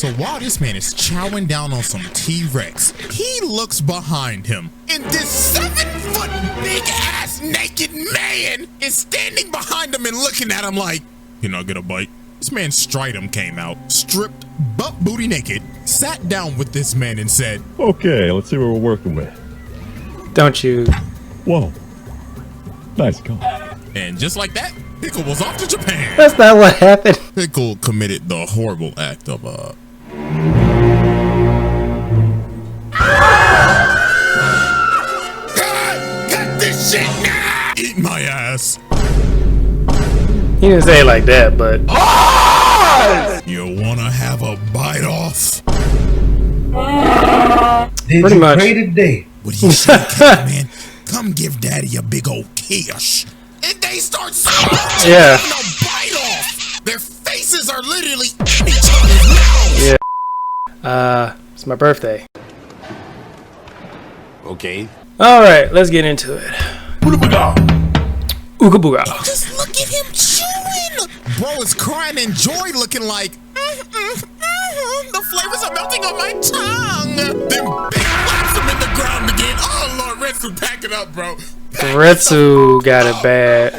So while this man is chowing down on some T-Rex, he looks behind him, and this 7-foot big ass naked man is standing behind him and looking at him like, "Can I get a bite?" This man Stridum came out, stripped, butt booty naked, sat down with this man and said, "Okay, let's see what we're working with." Don't you? Whoa. Nice call. And just like that, Pickle was off to Japan. That's not what happened. Pickle committed the horrible act of cut this shit now! Eat my ass. He didn't say it like that, but You wanna have a bite off? pretty much. What do you say, man? Come give daddy a big old kiss. And they start smoking Yeah. a bite off. Their faces are literally in each other's mouths. Yeah. It's my birthday. Okay. All right, let's get into it. Ooga booga. Just look at him chewing. Bro is crying in joy, looking like, the flavors are melting on my tongue. Then big slaps him in the ground again. Oh Lord, Retsu, pack it up, bro. Retsu got it bad.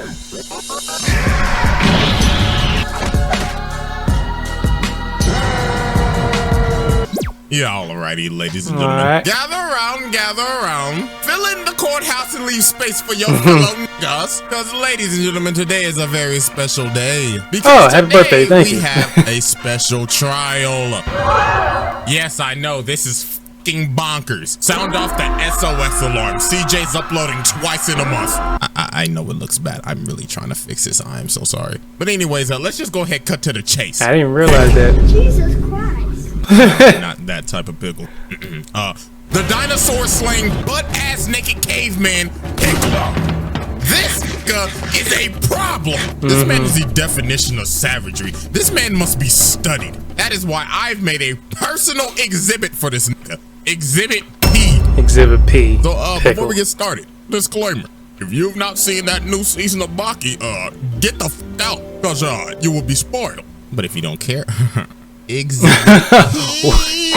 Yeah, alrighty, ladies and gentlemen. Alright. Gather around. Fill in the courthouse and leave space for your fellow niggas. Because, ladies and gentlemen, today is a very special day. Because happy birthday, thank we you. have a special trial. Yes, I know, this is fucking bonkers. Sound off the SOS alarm. CJ's uploading twice in a month. I know it looks bad. I'm really trying to fix this. I am so sorry. But anyways, let's just go ahead, cut to the chase. I didn't realize that. Jesus Christ. Not that type of pickle. The dinosaur slaying butt ass naked caveman Pickle. This nigga is a problem. This man is the definition of savagery. This man must be studied. That is why I've made a personal exhibit for this nigga. Exhibit P. Exhibit P. So before Pickle. we get started, disclaimer. If you've not seen that new season of Baki, get the f out, cause you will be spoiled. But if you don't care, Exhibit P.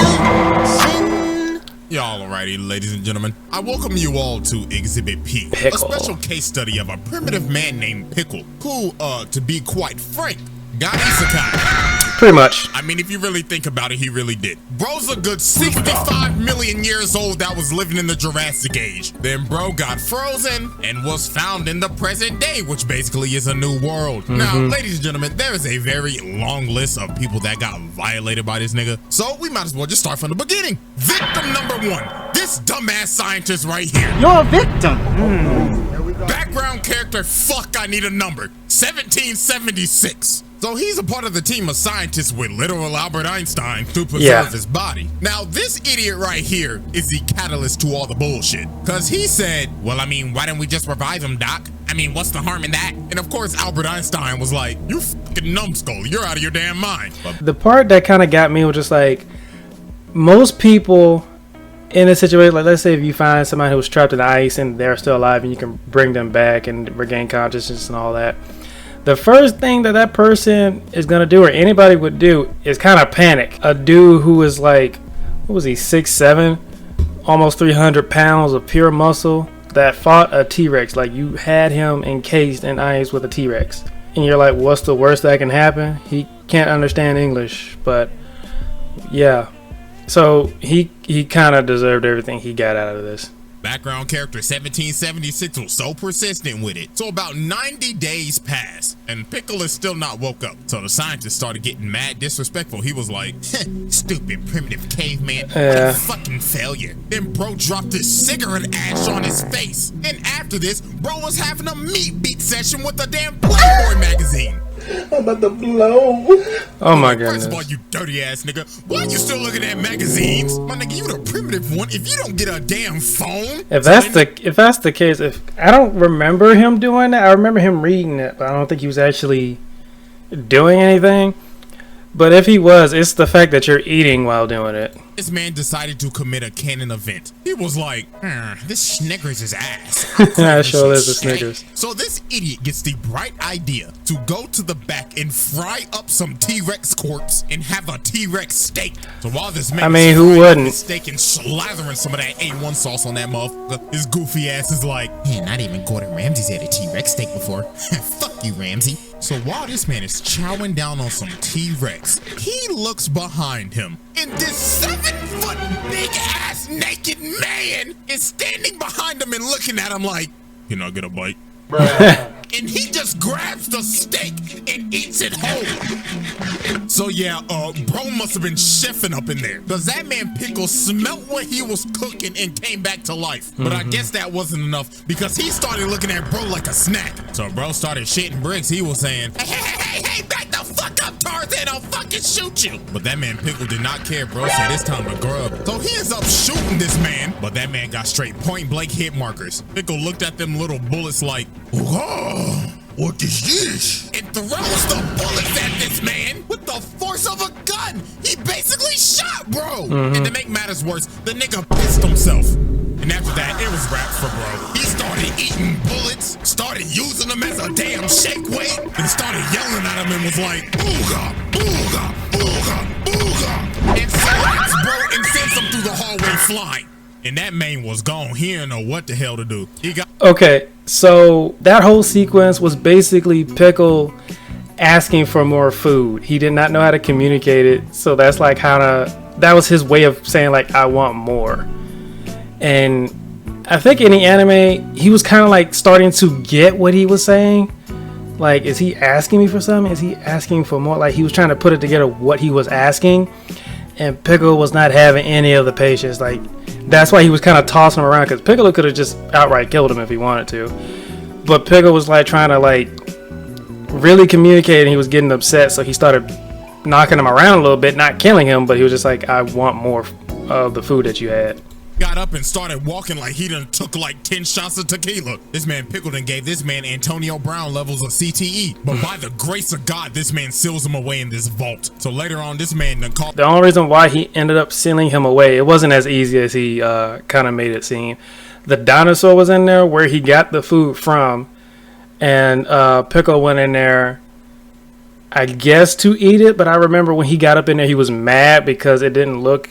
Y'all alrighty, ladies and gentlemen. I welcome you all to Exhibit P, Pickle. a special case study of a primitive man named Pickle, who, to be quite frank, got isekai. Pretty much. I mean, if you really think about it, he really did. Bro's a good 65 million years old that was living in the Jurassic Age. Then bro got frozen and was found in the present day, which basically is a new world. Now, ladies and gentlemen, there is a very long list of people that got violated by this nigga. So we might as well just start from the beginning. Victim number 1, this dumbass scientist right here. You're a victim. Background character, fuck, I need a number. 1776. So he's a part of the team of scientists with literal Albert Einstein to preserve his body. Now this idiot right here is the catalyst to all the bullshit. Cause he said, well, I mean, why don't we just revive him, doc? I mean, what's the harm in that? And of course, Albert Einstein was like, you fucking numbskull, you're out of your damn mind. But The part that kind of got me was just like, most people in a situation, like let's say if you find somebody who was trapped in ice and they're still alive and you can bring them back and regain consciousness and all that. The first thing that person is going to do, or anybody would do, is kind of panic. A dude who is like, what was he, 6'7", almost 300 pounds of pure muscle that fought a T-Rex. Like, you had him encased in ice with a T-Rex. And you're like, what's the worst that can happen? He can't understand English, but yeah. So he kind of deserved everything he got out of this. background character 1776 was so persistent with it. So about 90 days passed, and Pickle is still not woke up. So the scientist started getting mad disrespectful. He was like, stupid primitive caveman, what a fucking failure. Then bro dropped his cigarette ash on his face. And after this, bro was having a meat beat session with a damn Playboy magazine. I'm about to blow. Oh my goodness. First of all, you dirty ass nigga, why you still looking at magazines? My nigga, you the primitive one. If you don't get a damn phone. If that's the case, if I don't remember him doing that, I remember him reading it, but I don't think he was actually doing anything. But if he was, it's the fact that you're eating while doing it. This man decided to commit a canon event. He was like, this Snickers is ass. I sure is a Snickers. So this idiot gets the bright idea to go to the back and fry up some T-Rex corpse and have a T-Rex steak. So while this man who wouldn't? Steak and slathering some of that A1 sauce on that motherfucker, his goofy ass is like, man, not even Gordon Ramsay's had a T-Rex steak before. Fuck you, Ramsay. So while this man is chowing down on some T-Rex, he looks behind him, and this 7-foot big-ass naked man is standing behind him and looking at him like, can I get a bite? And he just grabs the steak and eats it whole. So yeah, bro must have been chefing up in there, because that man Pickle smelt what he was cooking and came back to life. But I guess that wasn't enough, because he started looking at bro like a snack. So bro started shitting bricks. He was saying, hey, back the fuck up, Tarzan, I'll fucking shoot you. But that man Pickle did not care. Bro said it's time to grub. So he ends up shooting this man, but that man got straight point blank hit markers. Pickle looked at them little bullets like, whoa, what is this? And throws the bullets at this man with the force of a gun. He basically shot bro. And to make matters worse, the nigga pissed himself. And after that, it was rap for bro. He started eating bullets, started using them as a damn shake weight, and started yelling at him and was like, OOGA BOOGA, OOGA BOOGA, and slaps bro and sends him through the hallway flying. And that man was gone. He didn't know what the hell to do. He got Okay, so that whole sequence was basically Pickle asking for more food. He did not know how to communicate it, so that's like that was his way of saying like, I want more. And I think in the anime, he was kind of like starting to get what he was saying. Like, is he asking me for something? Is he asking for more? Like, he was trying to put it together what he was asking, and Pickle was not having any of the patience. Like, that's why he was kind of tossing him around, because Piccolo could have just outright killed him if he wanted to. But Pickle was like trying to like really communicate, and he was getting upset, so he started knocking him around a little bit, not killing him, but he was just like, I want more of the food that you had. Got up and started walking like he done took like 10 shots of tequila. This man Pickle done gave this man Antonio Brown levels of CTE. But by the grace of God, this man seals him away in this vault. So later on, this man done called. The only reason why he ended up sealing him away, it wasn't as easy as he kind of made it seem. The dinosaur was in there where he got the food from. And Pickle went in there, I guess, to eat it. But I remember when he got up in there, he was mad because it didn't look...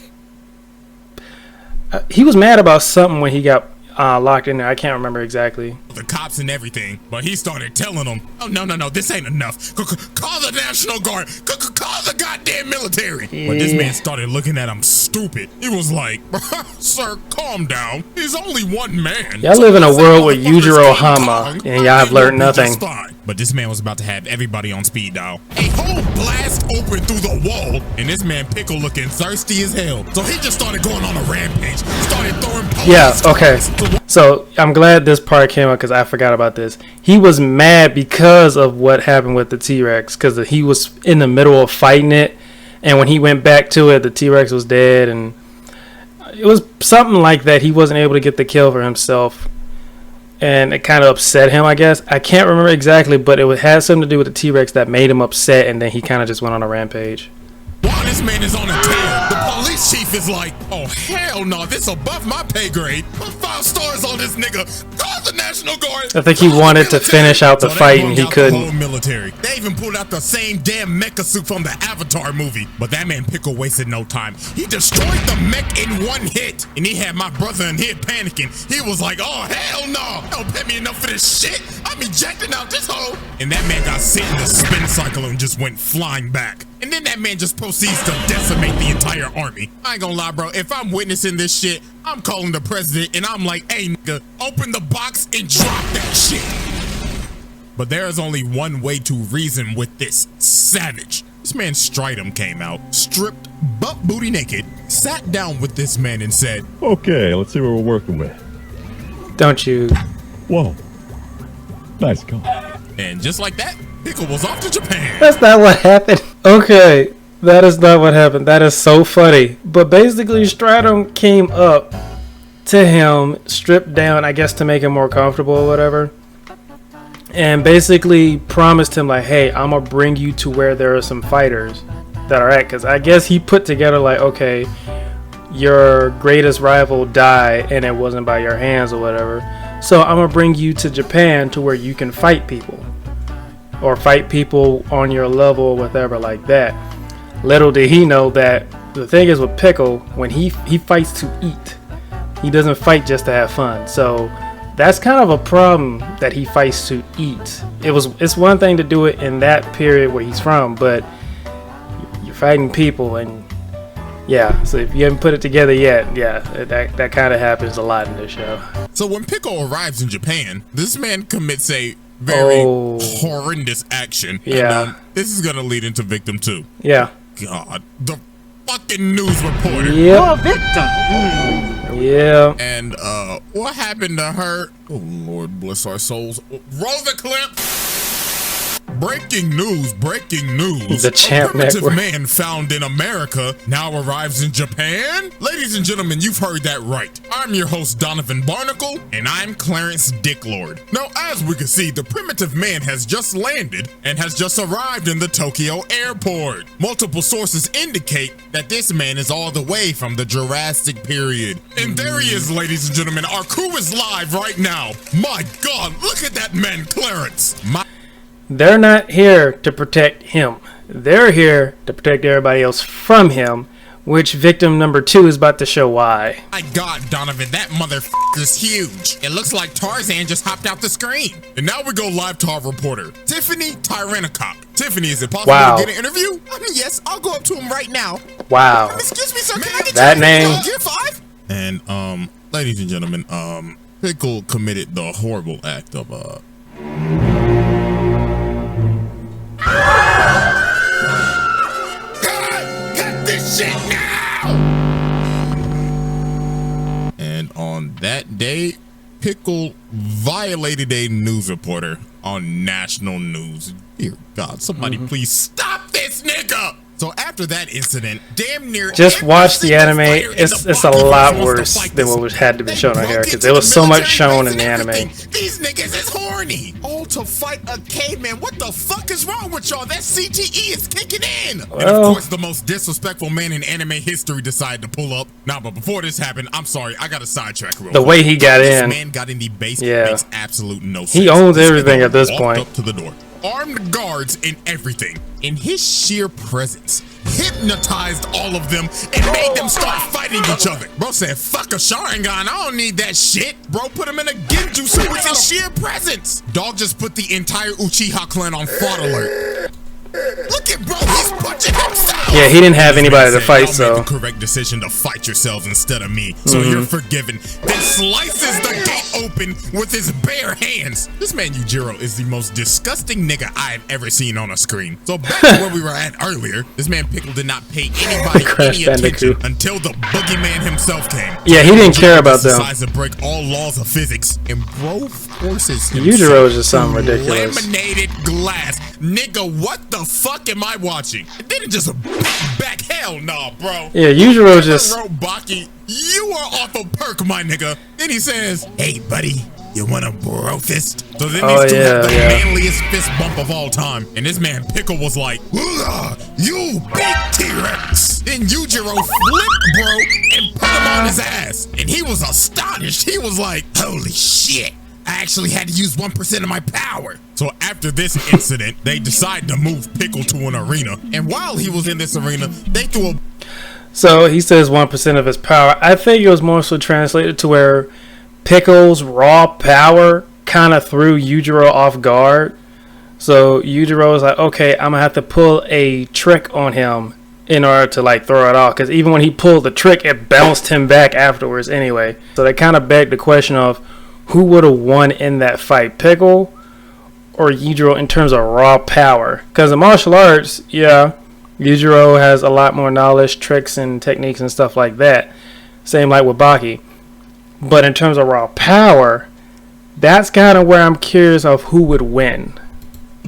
he was mad about something when he got locked in there. I can't remember exactly. The cops and everything, but he started telling them, oh, no, this ain't enough. Call the National Guard. Call the goddamn military. Yeah. But this man started looking at him stupid. He was like, sir, calm down. He's only one man. Y'all live in a world with Yujiro Hama, and y'all have learned nothing. But this man was about to have everybody on speed dial. A whole blast opened through the wall, and this man Pickle looking thirsty as hell. So he just started going on a rampage. Started throwing police. Yeah, okay. So I'm glad this part came up because I forgot about this. He was mad because of what happened with the T-Rex, because he was in the middle of fighting it, and when he went back to it, the T-Rex was dead, and it was something like that. He wasn't able to get the kill for himself. And it kind of upset him, I guess. I can't remember exactly, but it had something to do with the T-Rex that made him upset, and then he kind of just went on a rampage. While this man is on a tail, the police chief is like, oh, hell no, this above my pay grade. Put 5 stars on this nigga. Call the National Guard. I think he wanted to finish out the fight, and he couldn't. The whole military. They even pulled out the same damn mecha suit from the Avatar movie. But that man Pickle wasted no time. He destroyed the mech in one hit. And he had my brother in here panicking. He was like, oh, hell no. Don't pay me enough for this shit. I'm ejecting out this hole. And that man got sent in the spin cycle and just went flying back. And then that man just proceeds to decimate the entire army. I ain't gonna lie, bro. If I'm witnessing this shit, I'm calling the president and I'm like, hey, nigga, open the box and drop that shit. But there is only one way to reason with this savage. This man Stridum came out, stripped, butt booty naked, sat down with this man and said, okay, let's see what we're working with. Don't you? Whoa. Nice call. And just like that, Pickle was off to Japan. That's not what happened. Okay, that is not what happened. That is so funny. But basically, Stridum came up to him, stripped down, I guess to make him more comfortable or whatever, and basically promised him like, hey, I'm gonna bring you to where there are some fighters. that are at, because I guess he put together like, okay, your greatest rival died and it wasn't by your hands or whatever, so I'm gonna bring you to Japan to where you can fight people or fight people on your level or whatever like that. Little did he know that the thing is with Pickle, when he fights to eat, he doesn't fight just to have fun. So that's kind of a problem, that he fights to eat. It's one thing to do it in that period where he's from, but you're fighting people, and yeah, so if you haven't put it together yet, yeah, that kind of happens a lot in this show. So when Pickle arrives in Japan, this man commits a very horrendous action. Yeah. And, this is gonna lead into victim 2. Yeah. God, the fucking news reporter. Yep. victim. Yeah. And what happened to her? Oh Lord bless our souls. Roll the clip. Breaking news, breaking news. The Champ A primitive Network. man found in America now arrives in Japan? Ladies and gentlemen, you've heard that right. I'm your host, Donovan Barnacle, and I'm Clarence Dicklord. Now, as we can see, the primitive man has just landed and has just arrived in the Tokyo airport. Multiple sources indicate that this man is all the way from the Jurassic period. And there he is, ladies and gentlemen. Our crew is live right now. My God, look at that man, Clarence. They're not here to protect him. They're here to protect everybody else from him, which victim number 2 is about to show why. My God, Donovan, that motherfucker is huge. It looks like Tarzan just hopped out the screen. And now we go live to our reporter, Tiffany Tyrannocock. Tiffany, is it possible to get an interview? Yes, I'll go up to him right now. Wow. Excuse me, sir, can I get That your name? Gear 5? And ladies and gentlemen, Pickle committed the horrible act of Cut this shit now! And on that day, Pickle violated a news reporter on national news. Dear God, somebody please stop this nigga! So after that incident, damn near Just every watch the single anime. fighter in It's the a Baki lot wants to worse fight than this. what had to be They shown on broke here, into because there was the so much military shown base in the and anime. everything. These niggas is horny. All to fight a caveman. What the fuck is wrong with y'all? That CTE is kicking in. And Well- of course, the most disrespectful man in anime history decided to pull up. Nah, but before this happened, I'm sorry, I got to sidetrack real The quick. way he got This in. man got in the base Yeah. makes absolute no sense. He owns This everything nigga at this walked point. up to the door. Armed guards and everything. In his sheer presence, hypnotized all of them and made them start fighting each other. Bro said, fuck a Sharingan, I don't need that shit. Bro put him in a Genjutsu with his sheer presence. Dog just put the entire Uchiha clan on fraud alert. Look at bro, he's punching himself. Yeah, he didn't have anybody to fight, Y'all so. made the correct decision to fight yourselves instead of me, so you're forgiven. Then slices the gate open with his bare hands. This man Yujiro is the most disgusting nigga I've ever seen on a screen. So back to where we were at earlier, this man Pickle did not pay anybody Crash any attention Bandicoot. until the boogeyman himself came. Yeah, he didn't care about them. Decides to break all laws of physics, and bro forces Yujiro is just something ridiculous. Laminated glass. Nigga, what the fuck am I watching? It didn't just back. Hell no, bro. Yeah, Yujiro just. Wrote Baki, you are off a perk, my nigga. Then he says, hey, buddy, you want a bro fist? So then these two have the manliest fist bump of all time. And this man Pickle was like, you big T-Rex. Then Yujiro flipped bro and put him on his ass. And he was astonished. He was like, holy shit. I actually had to use 1% of my power. So after this incident, they decided to move Pickle to an arena. And while he was in this arena, they threw a... So he says 1% of his power. I think it was more so translated to where Pickle's raw power kind of threw Yujiro off guard. So Yujiro was like, okay, I'm going to have to pull a trick on him in order to like throw it off. Because even when he pulled the trick, it bounced him back afterwards anyway. So they kind of begged the question of, who would have won in that fight, Pickle or Yujiro in terms of raw power? Because in martial arts, yeah, Yujiro has a lot more knowledge, tricks, and techniques and stuff like that. Same like with Baki. But in terms of raw power, that's kind of where I'm curious of who would win.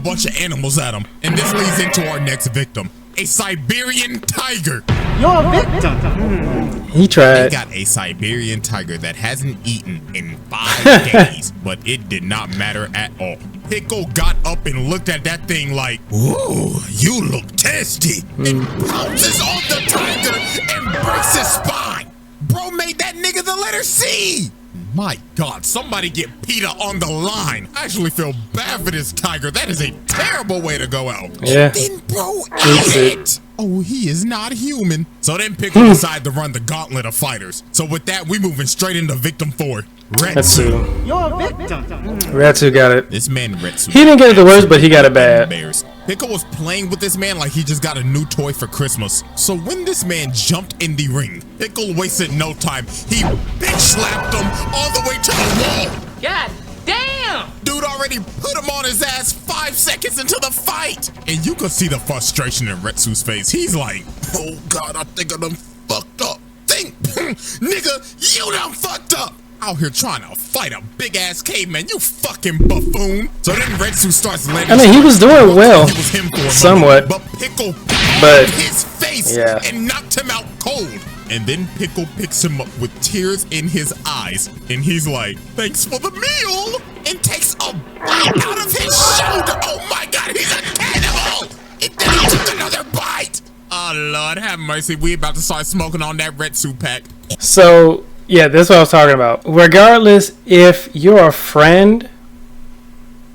bunch of animals at him. And this leads into our next victim, a Siberian tiger. You're a victim. He They tried. got a Siberian tiger that hasn't eaten in 5 days, but it did not matter at all. Pickle got up and looked at that thing like, "Ooh, you look tasty," and pounces on the tiger and breaks his spine. Bro made that nigga the letter C. My God, somebody get PETA on the line. I actually feel bad for this tiger. That is a terrible way to go out. Yeah. Then bro Eats ate it. it. Oh, he is not human. So then Pickle decided to run the gauntlet of fighters. So with that, we moving straight into victim 4. Retsu. You're a victim. Retsu got it. This man Retsu. He didn't get it the worst, but he got it bad. Bears. Pickle was playing with this man like he just got a new toy for Christmas. So when this man jumped in the ring, Pickle wasted no time. He bitch slapped him all the way to the wall. God damn. Dude already put him on his ass 5 seconds into the fight. And you could see the frustration in Retsu's face. He's like, "Oh God, I think I done fucked up. Think, nigga, you done fucked up. Out here trying to fight a big ass caveman, you fucking buffoon." So then Retsu starts letting. I mean, he was doing well, It was him for a somewhat. moment, but Pickle But, his face yeah. and knocked him out cold. And then Pickle picks him up with tears in his eyes, and he's like, "Thanks for the meal," and takes a bite out of his shoulder. Oh my God, he's a cannibal! And then he took another bite. Oh Lord, have mercy. We about to start smoking on that Retsu pack. So, yeah, that's what I was talking about. Regardless if you're a friend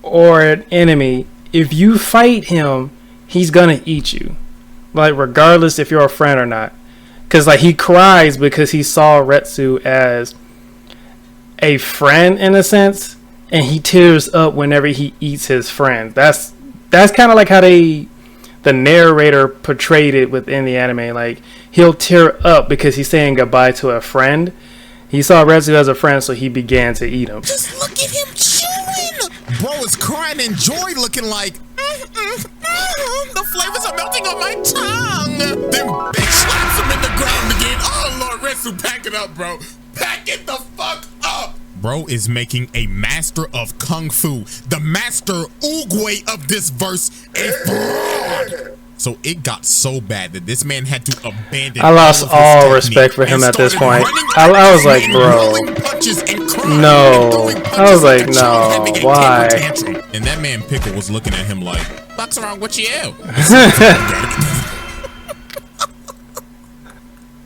or an enemy, if you fight him, he's gonna eat you. Like, regardless if you're a friend or not. Because, like, he cries because he saw Retsu as a friend, in a sense, and he tears up whenever he eats his friend. That's kind of like how the narrator portrayed it within the anime. Like, he'll tear up because he's saying goodbye to a friend. He saw Retsu as a friend, so he began to eat him. Just look at him chewing. Bro is crying in joy, looking like, the flavors are melting on my tongue. Then bitch slaps him in the ground again. Oh Lord, Retsu, pack it up, bro. Pack it the fuck up. Bro is making a master of kung fu, the master OOGA of this verse, a fraud. So it got so bad that this man had to abandon. I lost all technique respect for him and at this started point. running I was like, and bro. rolling punches and crying No. and throwing I was punches like, like a child no, having a temper why? tantrum. And that man Pickle was looking at him like, "What's wrong with you?"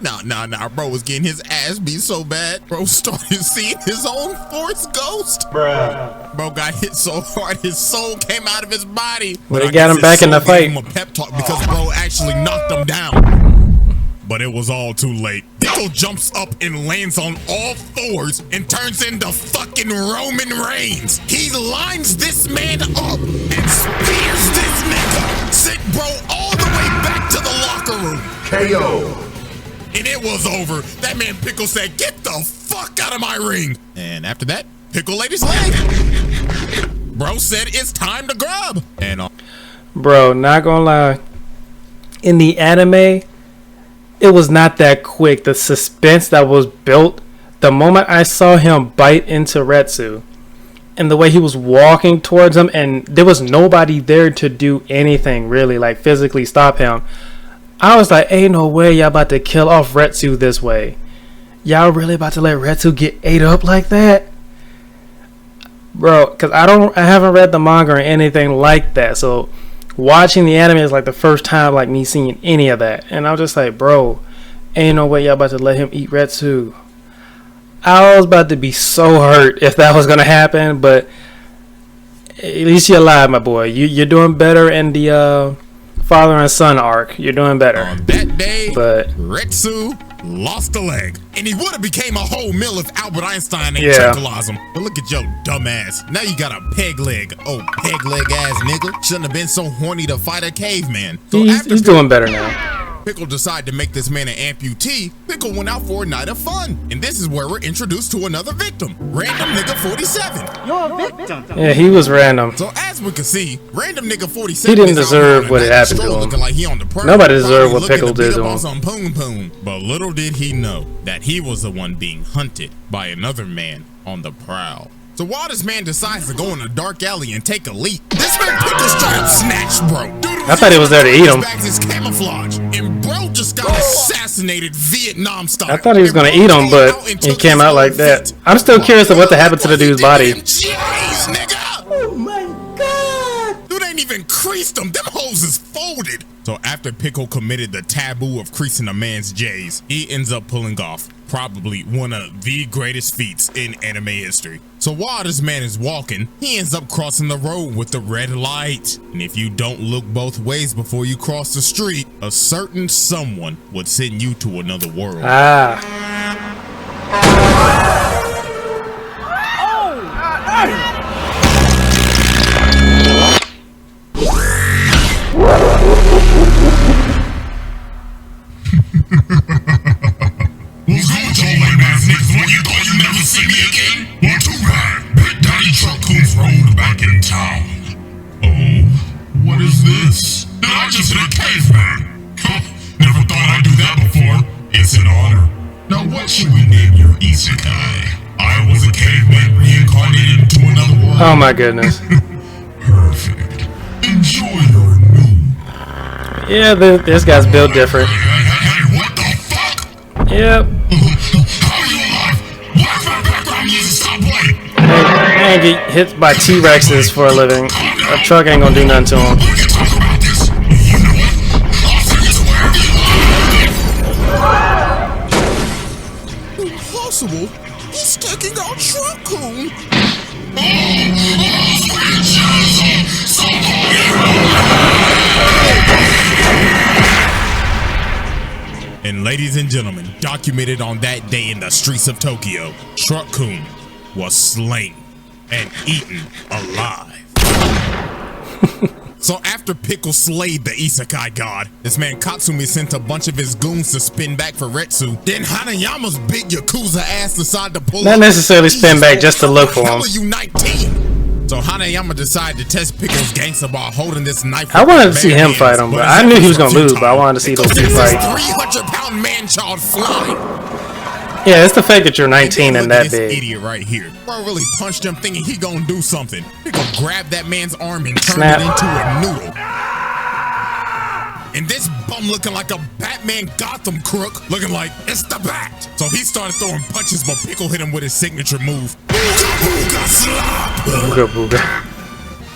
Nah, bro was getting his ass beat so bad. Bro started seeing his own Force ghost. Bruh. Bro got hit so hard his soul came out of his body. But I it got guess him back his in the soul gave fight. him a pep talk because bro actually knocked him down. But it was all too late. Pickle jumps up and lands on all fours and turns into fucking Roman Reigns. He lines this man up and spears this nigga. Sent bro all the way back to the locker room. KO. And it was over. That man Pickle said, "Get the fuck out of my ring." And after that, Pickle laid his leg. Bro said, "It's time to grub." And Bro, not gonna lie. In the anime, it was not that quick. The suspense that was built, the moment I saw him bite into Retsu, and the way he was walking towards him, and there was nobody there to do anything really, like physically stop him. I was like, ain't no way y'all about to kill off Retsu this way. Y'all really about to let Retsu get ate up like that? Bro, because I haven't read the manga or anything like that. So watching the anime is like the first time like me seeing any of that. And I was just like, bro, ain't no way y'all about to let him eat Retsu. I was about to be so hurt if that was going to happen. But at least you're alive, my boy. You're doing better in the father and son arc. You're doing better. on that day, But Retsu lost a leg. And he would have became a whole meal if Albert Einstein ain't Yeah. tranquilized him. But look at your dumb ass. Now you got a peg leg. Oh, peg leg ass nigga. Shouldn't have been so horny to fight a caveman. So he's doing better now. Pickle decided to make this man an amputee. Pickle went out for a night of fun. And this is where we're introduced to another victim. Random nigga 47. You're a victim. Yeah, he was random. So as we can see, random nigga 47 He didn't is out deserve on a what night happened to stroll him. looking like he on the prowl, Nobody deserved probably what looking Pickle to beat did to up him. on some poon poon. But little did he know that he was the one being hunted by another man on the prowl. So while this man decides to go in a dark alley and take a leak, this man Pickle straight up snatched bro. Dude I thought he was there to eat him. back his camouflage, and bro just almost got assassinated Vietnam style. I thought he was gonna eat him, but he came out like that. I'm still curious of what happened to the dude's body. Jeez, nigga! Oh my god! Dude ain't even creased them. Them hoes is folded. So after Pickle committed the taboo of creasing a man's J's, he ends up pulling off probably one of the greatest feats in anime history. So while this man is walking, he ends up crossing the road with the red light. And if you don't look both ways before you cross the street, a certain someone would send you to another world. Ah. What's good with y'all lame ass niggas? What, you thought you'd never see me again? Well, too bad. Big Daddy Truck Coons rolled back in town. Oh, what is this? Did I just hit a caveman? Huh, never thought I'd do that before. It's an honor. Now what should we name your isekai? I was a caveman reincarnated into another world. Oh my goodness. Perfect. Enjoy your new. Yeah, this guy's built different. Hey, what the fuck? Yep. How are you alive? Why is my background music stop playing? Man get hit by T-Rexes for a living. A truck ain't gonna do nothing to him. We can talk about this. You know what? I'll take it to wherever you want. Impossible? He's taking out Truck-kun. And ladies and gentlemen, documented on that day in the streets of Tokyo, Truck-kun was slain and eaten alive. So after Pickle slayed the isekai god, this man Katsumi sent a bunch of his goons to spin back for Retsu. Then Hanayama's big Yakuza ass decided to pull Not up. necessarily spin back, just to look for How him. are you 19? So Hanayama decided to test Pickle's gangster ball holding this knife. I wanted to with see bare him hands, fight him, but his I knew he was efforts gonna were lose, but I futile. wanted to see those Pickle two sends this fight. 300-pound man-child flying. Yeah, it's the fact that you're 19 Then and look at that this big. idiot right here. Bro really punched him thinking he gonna do something. Pickle grabbed that man's arm and turned Snap. it into a noodle. And this bum looking like a Batman Gotham crook, looking like it's the Bat. So he started throwing punches, but Pickle hit him with his signature move. Ooga booga slap. Ooga booga.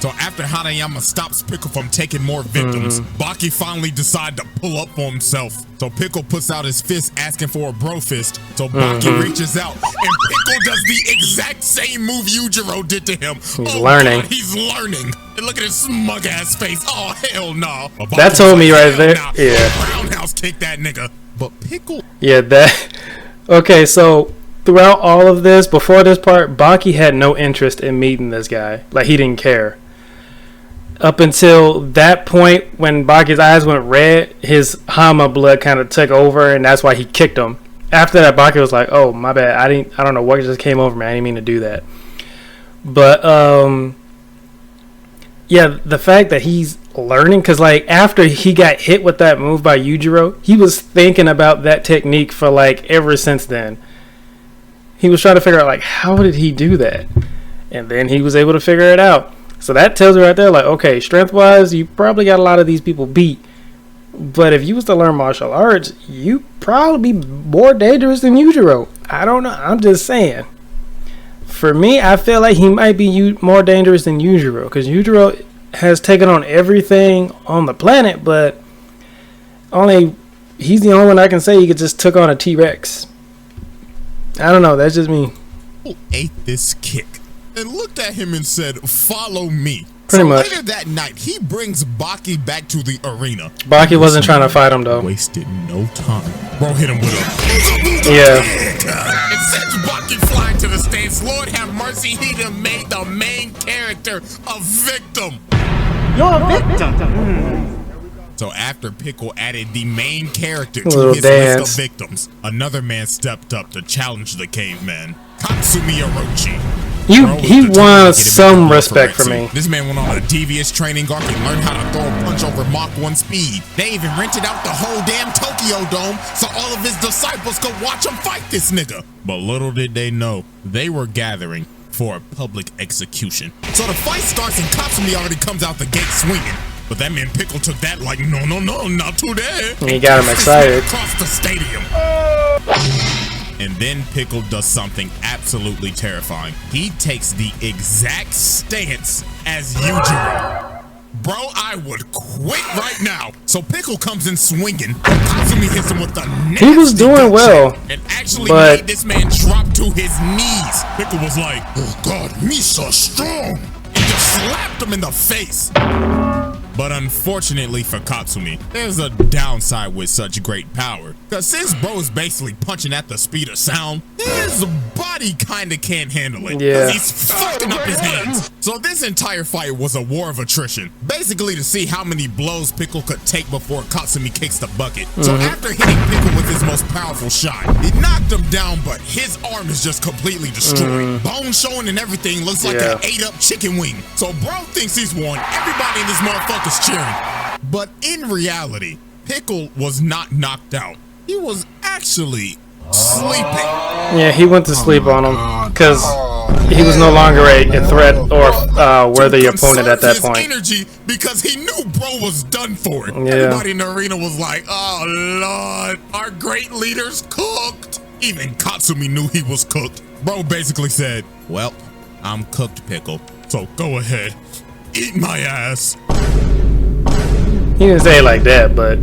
So after Hanayama stops Pickle from taking more victims, Baki finally decided to pull up for himself. So Pickle puts out his fist asking for a bro fist. So Baki reaches out and Pickle does the exact same move Yujiro did to him. He's learning. God, he's learning. And look at his smug ass face. Oh hell no. But That Baki's told me like, right there. "Hell nah. Yeah. Roundhouse kick that nigga. But Pickle. Yeah, that. Okay, so throughout all of this, before this part, Baki had no interest in meeting this guy. Like, he didn't care. Up until that point, when Baki's eyes went red, his Hama blood kind of took over, and that's why he kicked him. After that, Baki was like, "Oh, my bad. I don't know what just came over me. I didn't mean to do that." But yeah, the fact that he's learning, because like after he got hit with that move by Yujiro, he was thinking about that technique for like ever since then. He was trying to figure out like, how did he do that, and then he was able to figure it out. So that tells you right there, like, okay, strength-wise, you probably got a lot of these people beat. But if you was to learn martial arts, you probably be more dangerous than Yujiro. I don't know. I'm just saying. For me, I feel like he might be more dangerous than Yujiro, because Yujiro has taken on everything on the planet, but he's the only one I can say he could just took on a T-Rex. I don't know. That's just me. Who ate this kick and looked at him and said, "Follow me." Pretty so much. Later that night, he brings Baki back to the arena. Baki wasn't trying to fight him though. Wasted no time. Bro hit him with a Yeah. It sends Baki flying to the stands. Lord have mercy, he done made the main character a victim. You're a victim. So after Pickle added the main character A to little his dance. list of victims, another man stepped up to challenge the caveman, Katsumi Orochi. Bro was He determined to won get him some back respect for Retsu. me. This man went on a devious training arc and learned how to throw a punch over Mach 1 speed. They even rented out the whole damn Tokyo Dome so all of his disciples could watch him fight this nigga. But little did they know, they were gathering for a public execution. So the fight starts and Katsumi already comes out the gate swinging. But that man Pickle took that like, no, not today. And he got him excited. Across the stadium. And then Pickle does something absolutely terrifying. He takes the exact stance as Yujiro. Bro, I would quit right now. So Pickle comes in swinging. Katsumi hits him with the nasty He was doing well, and actually but made this man drop to his knees. Pickle was like, oh God, me so strong. And just slapped him in the face. But unfortunately for Katsumi, there's a downside with such great power. Cause since bro is basically punching at the speed of sound, his body kinda can't handle it. Yeah. Cause he's fucking up his hands. So this entire fight was a war of attrition. Basically to see how many blows Pickle could take before Katsumi kicks the bucket. So after hitting Pickle with his most powerful shot, it knocked him down, but his arm is just completely destroyed. Bone showing and everything, looks like an ate up chicken wing. So bro thinks he's won. Everybody in this motherfucker's cheering. But in reality, Pickle was not knocked out. He was actually sleeping. yeah, he went to sleep on him because he was no longer a threat or worthy opponent at that point. Energy because he knew bro was done for it. Yeah. Everybody in the arena was like, oh Lord, our great leader's cooked. Even Katsumi knew he was cooked. Bro basically said, well, I'm cooked, Pickle. So go ahead, eat my ass. He didn't say it like that, but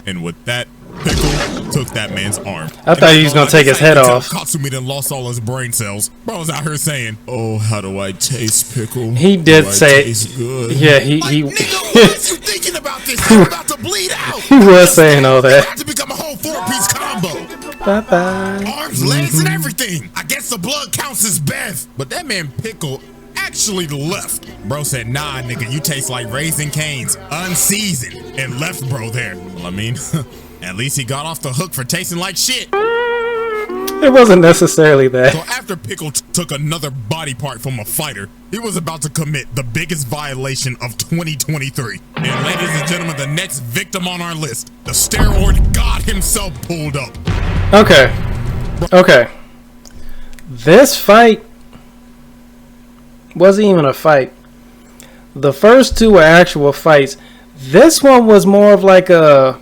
And with that, Pickle took that man's arm. I thought he was gonna take his head off. Katsumi then lost all his brain cells. Bro's out here saying, "Oh, how do I taste, Pickle? He did Do I say, taste good?" yeah, he Nigga, what is you thinking about this? I'm about to bleed out. he was saying all that. About to become a whole 4-piece combo. Bye bye. Arms, legs, and everything. I guess the blood counts as Beth. But that man Pickle actually left. Bro said, nah, nigga, you taste like Raisin Cane's, unseasoned, and left bro there. Well, I mean, at least he got off the hook for tasting like shit. It wasn't necessarily that. So after Pickle took another body part from a fighter, he was about to commit the biggest violation of 2023. And ladies and gentlemen, the next victim on our list, the steroid god himself pulled up. Okay. This fight wasn't even a fight. The first two were actual fights. This one was more of like a...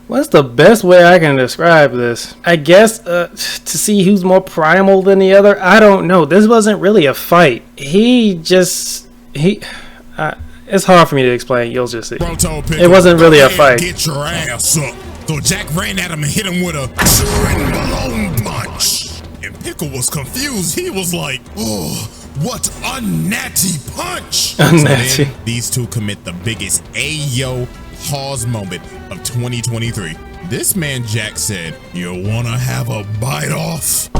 What's the best way I can describe this? I guess to see who's more primal than the other. I don't know. This wasn't really a fight. It's hard for me to explain. You'll just see. It wasn't really a fight. Get your ass up. So Jack ran at him and hit him with a balloon punch. And Pickle was confused. He was like, oh, what unnatty punch. Unnatty. So then these two commit the biggest Ayo pause moment of 2023. This man Jack said, you wanna have a bite off?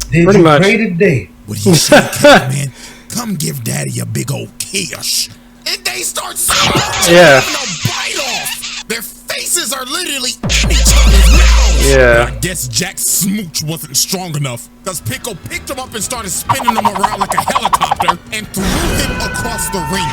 Pretty much. Today. What do you say, cat man? Come give daddy a big old kiss. And they start smoking. Yeah. No bite off. Their faces are literally in each other's mouths. Yeah. I guess Jack's smooch wasn't strong enough because Pickle picked him up and started spinning him around like a helicopter and threw him across the ring.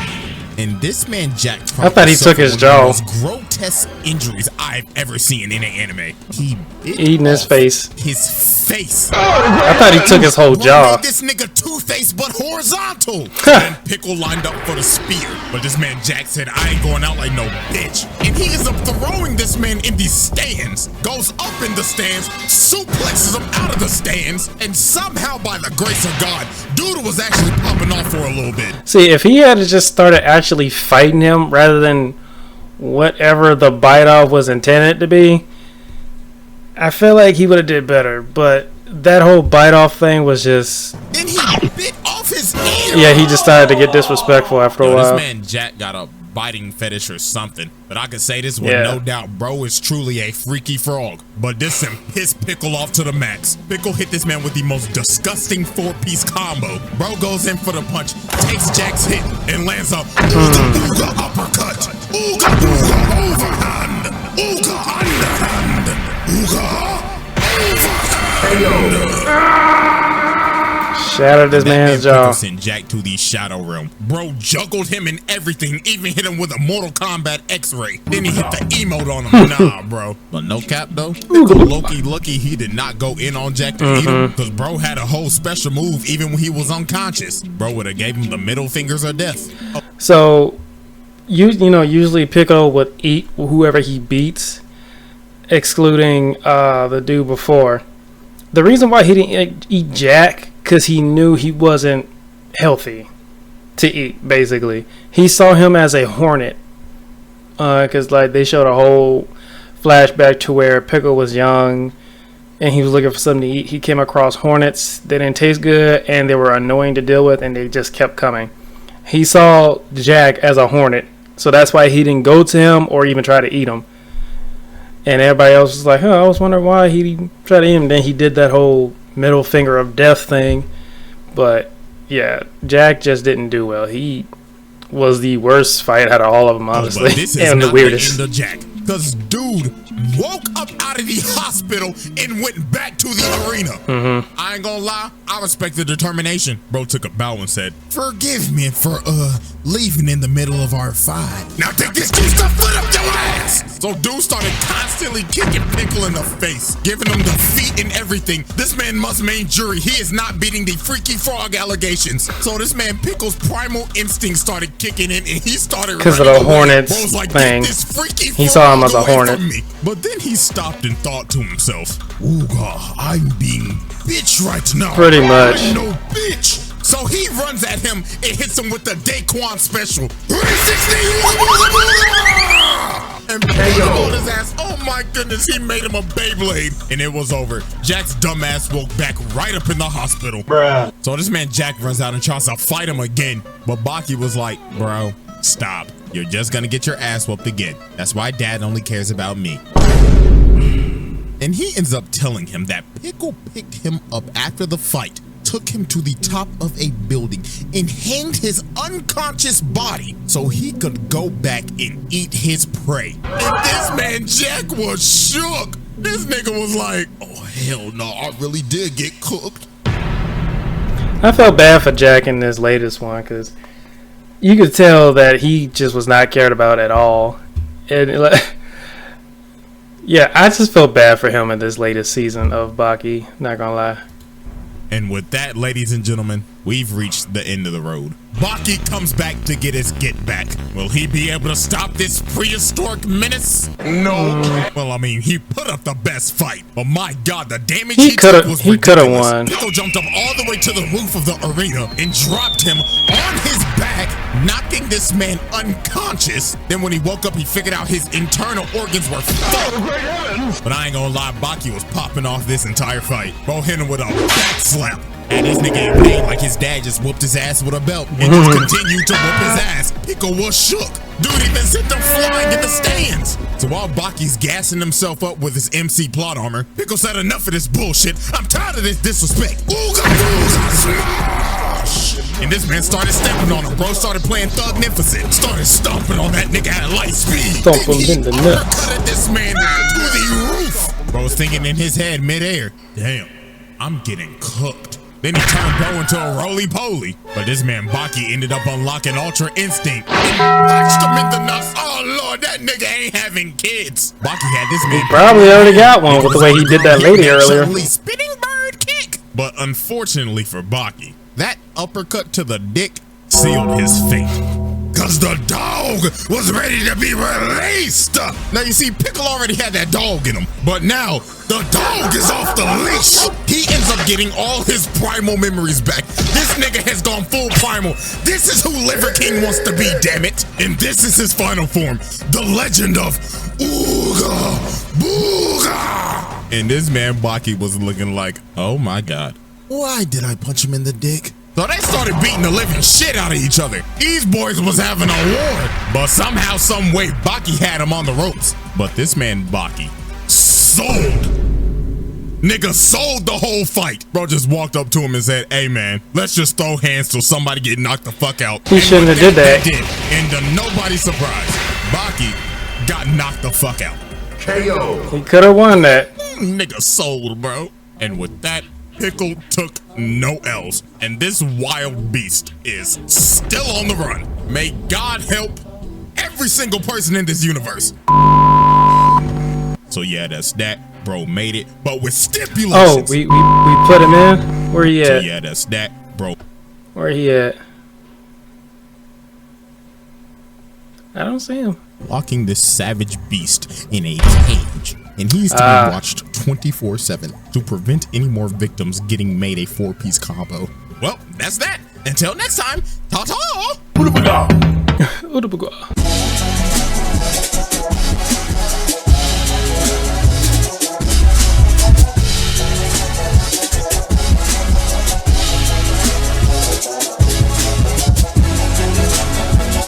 And this man Jack, I thought he took his jaw. One of the most grotesque injuries I've ever seen in an anime. He bit Eating his off face. His face. I thought he took his whole jaw. Made this nigga two-faced but horizontal. And Pickle lined up for the spear, but this man Jack said, I ain't going out like no bitch. And he ends up throwing this man in these stands, goes up in the stands, suplexes him out of the stands, and somehow by the grace of God, dude was actually popping off for a little bit. See, if he had just started actually fighting him rather than whatever the bite off was intended to be, I feel like he would have did better. But that whole bite off thing was just... Then he bit off his ear. Yeah, he just started to get disrespectful after a while. This man Jack got a biting fetish or something. But I can say this with no doubt, bro is truly a freaky frog. But this him pissed Pickle off to the max. Pickle hit this man with the most disgusting 4-piece combo. Bro goes in for the punch, takes Jack's hit, and lands a OOGA BOOGA uppercut. OOGA BOOGA overhand. OOGA underhand. OOGA overhand. Shattered this man's jaw. Sent Jack to the Shadow Realm. Bro juggled him and everything, even hit him with a Mortal Kombat X-ray. Then he hit the emote on him. Nah, bro. But no cap, though. Loki lucky he did not go in on Jack to eat him, because bro had a whole special move even when he was unconscious. Bro would have gave him the middle fingers of death. So, you know, usually Pickle would eat whoever he beats, excluding the dude before. The reason why he didn't eat Jack, because he knew he wasn't healthy to eat, basically. He saw him as a hornet, because like they showed a whole flashback to where Pickle was young and he was looking for something to eat. He came across hornets. They didn't taste good and they were annoying to deal with, and they just kept coming. He saw Jack as a hornet, so that's why he didn't go to him or even try to eat him. And everybody else was like, I was wondering why he tried to eat him. Then he did that whole middle finger of death thing. But yeah, Jack just didn't do well. He was the worst fight out of all of them, honestly. And the weirdest. Jack, because dude woke up out of the hospital and went back to the arena. I ain't gonna lie, I respect the determination. Bro took a bow and said, "Forgive me for leaving in the middle of our fight. Now take this two stuff foot up your ass." So dude started constantly kicking Pickle in the face, giving him defeat and everything. This man must main jury. He is not beating the freaky frog allegations. So this man Pickle's primal instinct started kicking in, and he started because of the hornets thing. He saw him as a hornet. But then he stopped and thought to himself, "Ooga, I'm being bitch right now. Pretty much. I'm no bitch." So he runs at him and hits him with the Daquan special. 360! And on his ass. Oh my goodness, he made him a Beyblade. And it was over. Jack's dumbass woke back right up in the hospital. Bruh. So this man Jack runs out and tries to fight him again. But Baki was like, "Bro, stop. You're just gonna get your ass whooped again. That's why Dad only cares about me." And he ends up telling him that Pickle picked him up after the fight, took him to the top of a building, and hanged his unconscious body so he could go back and eat his prey. And this man Jack was shook. This nigga was like, "Oh hell no, I really did get cooked." I felt bad for Jack in this latest one, because you could tell that he just was not cared about at all. And yeah, I just felt bad for him in this latest season of Baki, not gonna lie. And with that, ladies and gentlemen, we've reached the end of the road. Baki comes back to get his get back. Will he be able to stop this prehistoric menace? No. Well, I mean, he put up the best fight, but my God, the damage he took was ridiculous. He could have won. Pickle jumped up all the way to the roof of the arena and dropped him on his back, knocking this man unconscious. Then when he woke up, he figured out his internal organs were fucked. But I ain't gonna lie, Baki was popping off this entire fight. Bro hit him with a back slap. And this nigga in pain like his dad just whooped his ass with a belt and just continued to whoop his ass. Pickle was shook. Dude even sent them flying in the stands. So while Baki's gassing himself up with his MC plot armor, Pickle said, "Enough of this bullshit. I'm tired of this disrespect. Ooga booga smash!" And this man started stepping on him. Bro started playing Thugnificent. Started stomping on that nigga at light speed. Stomp him in the nuts. Uppercutted this man to the roof. Bro was thinking in his head midair, "Damn, I'm getting cooked." Then he turned Bro into a roly-poly. But this man Baki ended up unlocking Ultra Instinct and punched him in the nuts. Oh Lord, that nigga ain't having kids. Baki had this man probably already got one with the way he did that lady earlier. Spinning bird kick. But unfortunately for Baki, that uppercut to the dick sealed his fate. Cause the dog was ready to be released. Now you see, Pickle already had that dog in him, but now the dog is off the leash. He ends up getting all his primal memories back. This nigga has gone full primal. This is who Liver King wants to be, damn it. And this is his final form, the legend of OOGA BOOGA. And this man Baki was looking like, oh my God, why did I punch him in the dick? So they started beating the living shit out of each other. These boys was having a war, but somehow, some way, Baki had him on the ropes. But this man Baki sold. Nigga sold the whole fight. Bro just walked up to him and said, "Hey man, let's just throw hands till somebody get knocked the fuck out." He shouldn't have did that. And to nobody's surprise, Baki got knocked the fuck out. KO. He could have won that. Nigga sold, bro. And with that, Pickle took no L's, and this wild beast is still on the run. May God help every single person in this universe. So yeah, that's that. Bro made it, but with stipulations. Oh, we put him in? Where he at? So yeah, that's that, bro. Where he at? I don't see him. Locking this savage beast in a cage, and he's to be watched 24/7 to prevent any more victims getting made a 4-piece combo. Well, that's that. Until next time, ta-ta! OOGA BOOGA.